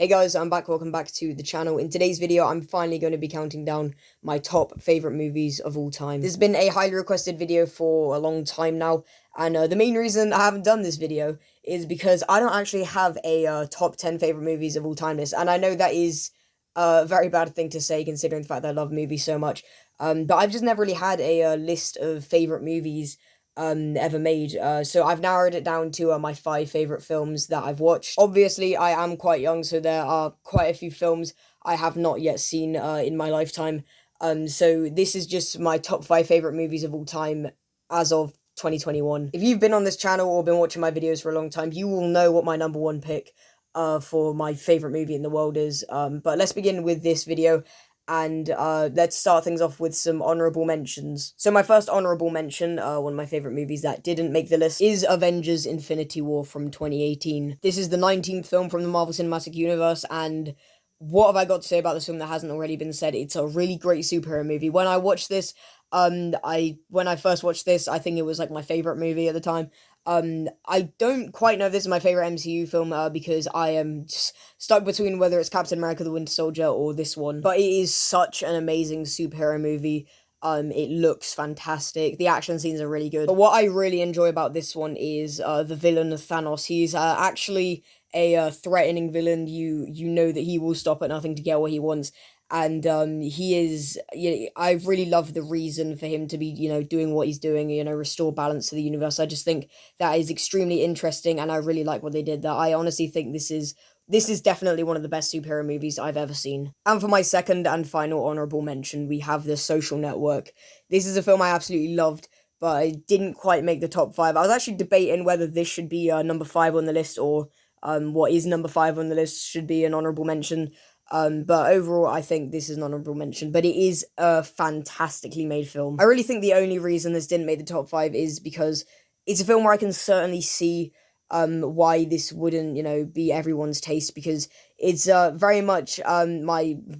Hey guys, I'm back. Welcome back to the channel. In today's video, I'm finally going to be counting down my top favorite movies of all time. This has been a highly requested video for a long time now, and the main reason I haven't done this video is because I don't actually have a top 10 favorite movies of all time list, and I know that is a very bad thing to say considering the fact that I love movies so much. But I've just never really had a list of favorite movies ever made. So I've narrowed it down to my 5 favorite films that I've watched. Obviously, I am quite young, so there are quite a few films I have not yet seen in my lifetime. So this is just my top 5 favorite movies of all time as of 2021. If you've been on this channel or been watching my videos for a long time, you will know what my number one pick for my favorite movie in the world is. But let's begin with this video. And let's start things off with some honorable mentions. So my first honorable mention, one of my favorite movies that didn't make the list, is Avengers Infinity War from 2018. This is the 19th film from the Marvel Cinematic Universe, and what have I got to say about this film that hasn't already been said? It's a really great superhero movie. When I watched this, when I first watched this, I think it was like my favorite movie at the time. I don't quite know if this is my favorite MCU film because I am just stuck between whether it's Captain America: The Winter Soldier or this one. But it is such an amazing superhero movie. It looks fantastic. The action scenes are really good. But what I really enjoy about this one is the villain Thanos. He's actually a threatening villain. You know that he will stop at nothing to get what he wants. And he is, I really love the reason for him to be, doing what he's doing, restore balance to the universe. I just think that is extremely interesting, and I really like what they did there. I honestly think this is definitely one of the best superhero movies I've ever seen. And for my second and final honorable mention, we have The Social Network. This is a film I absolutely loved, but it didn't quite make the top 5. I was actually debating whether this should be number 5 on the list, or what is number 5 on the list should be an honorable mention. But overall, I think this is an honorable mention, but it is a fantastically made film. I really think the only reason this didn't make the top 5 is because it's a film where I can certainly see why this wouldn't, be everyone's taste, because it's very much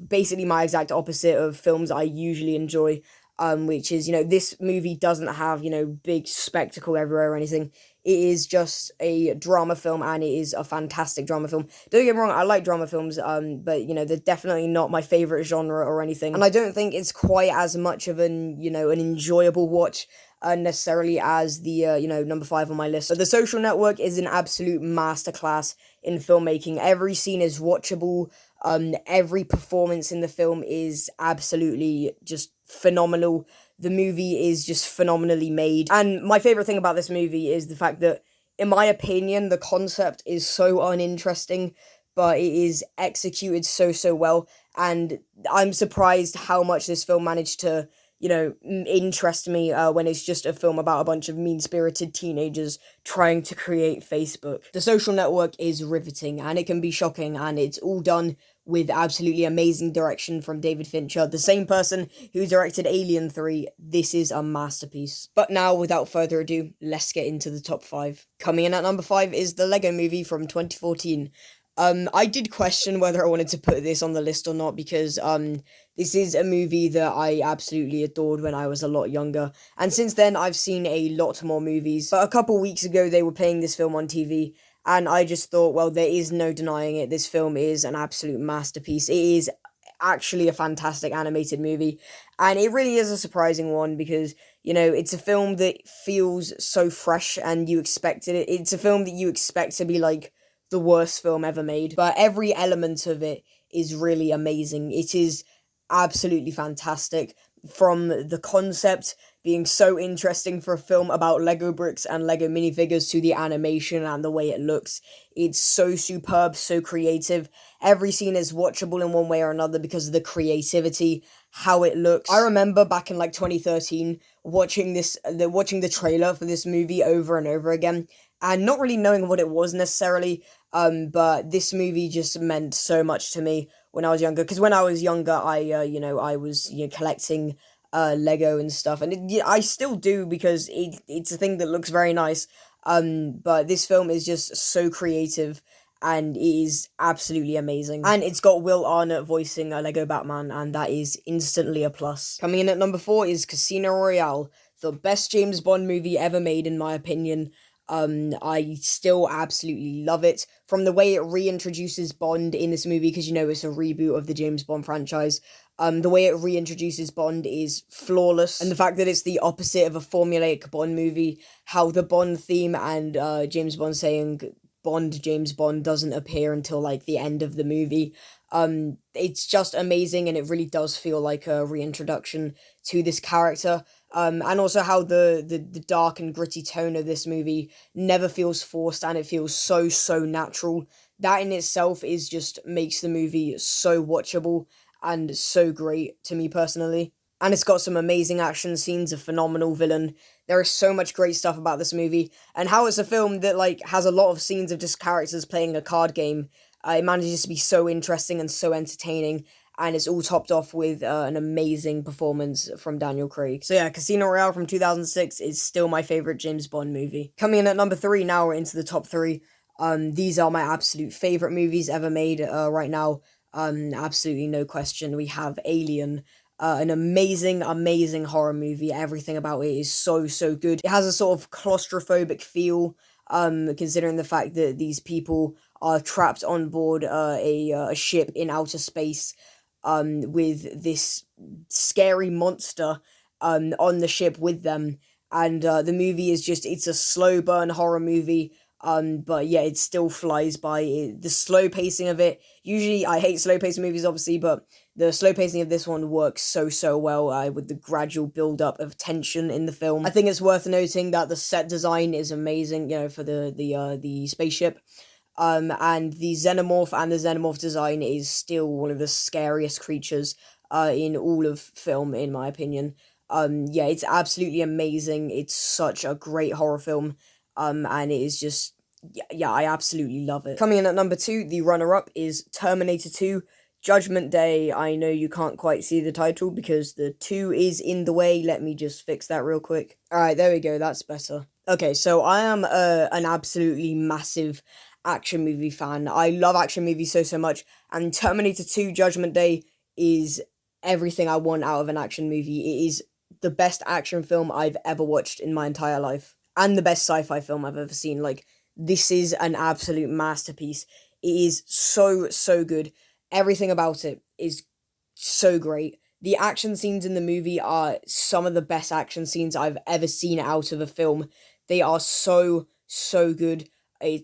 basically my exact opposite of films I usually enjoy, which is, this movie doesn't have, big spectacle everywhere or anything. It is just a drama film, and it is a fantastic drama film. Don't get me wrong, I like drama films, but, they're definitely not my favorite genre or anything. And I don't think it's quite as much of an enjoyable watch necessarily as the number 5 on my list. But The Social Network is an absolute masterclass in filmmaking. Every scene is watchable. Every performance in the film is absolutely just phenomenal. The movie is just phenomenally made. And my favorite thing about this movie is the fact that, in my opinion, the concept is so uninteresting, but it is executed so well. And I'm surprised how much this film managed to interest me when it's just a film about a bunch of mean-spirited teenagers trying to create Facebook. The Social Network is riveting, and it can be shocking, and it's all done with absolutely amazing direction from David Fincher, the same person who directed Alien 3. This is a masterpiece. But now, without further ado, let's get into the top 5. Coming in at number 5 is the Lego Movie from 2014. I did question whether I wanted to put this on the list or not, because this is a movie that I absolutely adored when I was a lot younger, and since then I've seen a lot more movies. But a couple weeks ago they were playing this film on TV, and I just thought, well, there is no denying it. This film is an absolute masterpiece. It is actually a fantastic animated movie, and it really is a surprising one, because it's a film that feels so fresh, and you expected it. It's a film that you expect to be like the worst film ever made, but every element of it is really amazing. It is absolutely fantastic, from the concept being so interesting for a film about Lego bricks and Lego minifigures, to the animation and the way it looks. It's so superb, so creative. Every scene is watchable in one way or another because of the creativity, how it looks. I remember back in like 2013 watching the trailer for this movie over and over again, and not really knowing what it was necessarily, but this movie just meant so much to me when I was younger. Because when I was younger, I was collecting Lego and stuff, and I still do, because it's a thing that looks very nice. But this film is just so creative, and it is absolutely amazing. And it's got Will Arnett voicing a Lego Batman, and that is instantly a plus. Coming in at number 4 is Casino Royale, the best James Bond movie ever made, in my opinion. I still absolutely love it. From the way it reintroduces Bond in this movie, because you know it's a reboot of the James Bond franchise. The way it reintroduces Bond is flawless, and the fact that it's the opposite of a formulaic Bond movie, how the Bond theme and James Bond saying Bond, James Bond doesn't appear until like the end of the movie. It's just amazing, and it really does feel like a reintroduction to this character. And also how the dark and gritty tone of this movie never feels forced, and it feels so natural. That in itself is just makes the movie so watchable and so great to me personally. And it's got some amazing action scenes, a phenomenal villain. There is so much great stuff about this movie, and how it's a film that like has a lot of scenes of just characters playing a card game. It manages to be so interesting and so entertaining, and it's all topped off with an amazing performance from Daniel Craig. So yeah, Casino Royale from 2006 is still my favorite James Bond movie. Coming in at number 3, now we're into the top 3. These are my absolute favorite movies ever made right now. Absolutely no question. We have Alien, an amazing horror movie. Everything about it is so good. It has a sort of claustrophobic feel, considering the fact that these people are trapped on board a ship in outer space, with this scary monster on the ship with them. And the movie is just, it's a slow burn horror movie. But yeah, it still flies by. The slow pacing of it, usually I hate slow paced movies obviously, but the slow pacing of this one works so well, with the gradual build up of tension in the film. I think it's worth noting that the set design is amazing, you know, for the spaceship. And the xenomorph design is still one of the scariest creatures in all of film, in my opinion. Yeah, it's absolutely amazing. It's such a great horror film. And it is just, yeah, I absolutely love it. Coming in at number 2, the runner-up is Terminator 2, Judgment Day. I know you can't quite see the title because the 2 is in the way. Let me just fix that real quick. Alright, there we go, that's better. Okay, so I am an absolutely massive action movie fan. I love action movies so much, and Terminator 2 Judgment Day is everything I want out of an action movie. It is the best action film I've ever watched in my entire life, and the best sci-fi film I've ever seen. Like, this is an absolute masterpiece. It is so good. Everything about it is so great. The action scenes in the movie are some of the best action scenes I've ever seen out of a film. They are so good.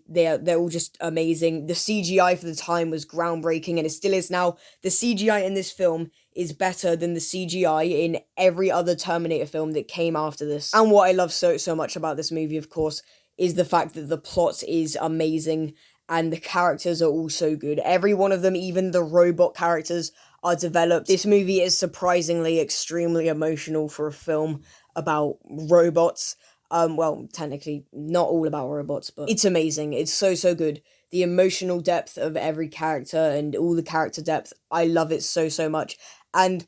They're all just amazing. The CGI for the time was groundbreaking, and it still is now. The CGI in this film is better than the CGI in every other Terminator film that came after this. And what I love so much about this movie, of course, is the fact that the plot is amazing and the characters are all so good. Every one of them, even the robot characters, are developed. This movie is surprisingly extremely emotional for a film about robots. Well, technically, not all about robots, but it's amazing. It's so good. The emotional depth of every character and all the character depth, I love it so much. And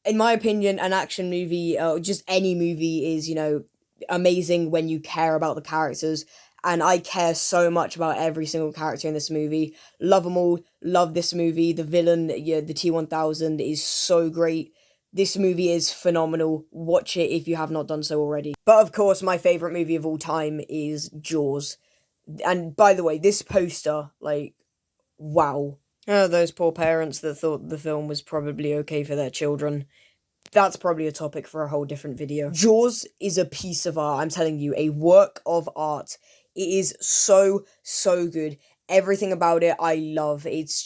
in my opinion, an action movie, or just any movie, is, you know, amazing when you care about the characters. And I care so much about every single character in this movie. Love them all. Love this movie. The villain, yeah, the T-1000, is so great. This movie is phenomenal. Watch it if you have not done so already. But of course, my favourite movie of all time is Jaws. And by the way, this poster, like, wow. Oh, those poor parents that thought the film was probably okay for their children. That's probably a topic for a whole different video. Jaws is a piece of art, I'm telling you, a work of art. It is so good. Everything about it I love. It's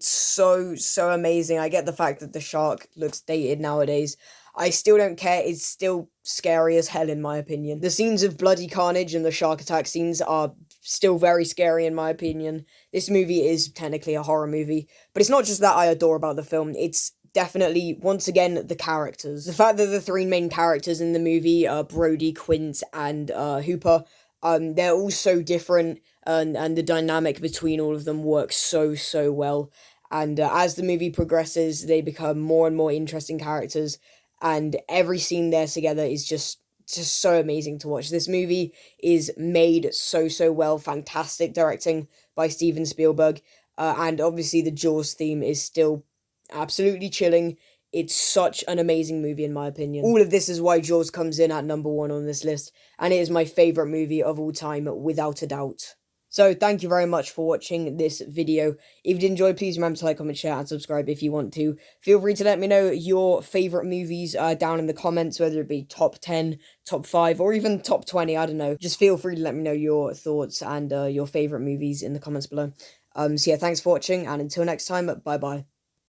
so amazing. I get the fact that the shark looks dated nowadays. I still don't care. It's still scary as hell in my opinion. The scenes of bloody carnage and the shark attack scenes are still very scary in my opinion. This movie is technically a horror movie, but it's not just that I adore about the film. It's definitely, once again, the characters. The fact that the 3 main characters in the movie are Brody, Quint, and Hooper, they're all so different, and the dynamic between all of them works so well. And as the movie progresses, they become more and more interesting characters, and every scene there together is just so amazing to watch. This movie is made so well. Fantastic directing by Steven Spielberg, and obviously the Jaws theme is still absolutely chilling. It's such an amazing movie in my opinion. All of this is why Jaws comes in at number 1 on this list, and it is my favourite movie of all time, without a doubt. So thank you very much for watching this video. If you did enjoy, please remember to like, comment, share, and subscribe if you want to. Feel free to let me know your favourite movies down in the comments, whether it be top 10, top 5, or even top 20, I don't know. Just feel free to let me know your thoughts and your favourite movies in the comments below. So yeah, thanks for watching, and until next time, bye-bye.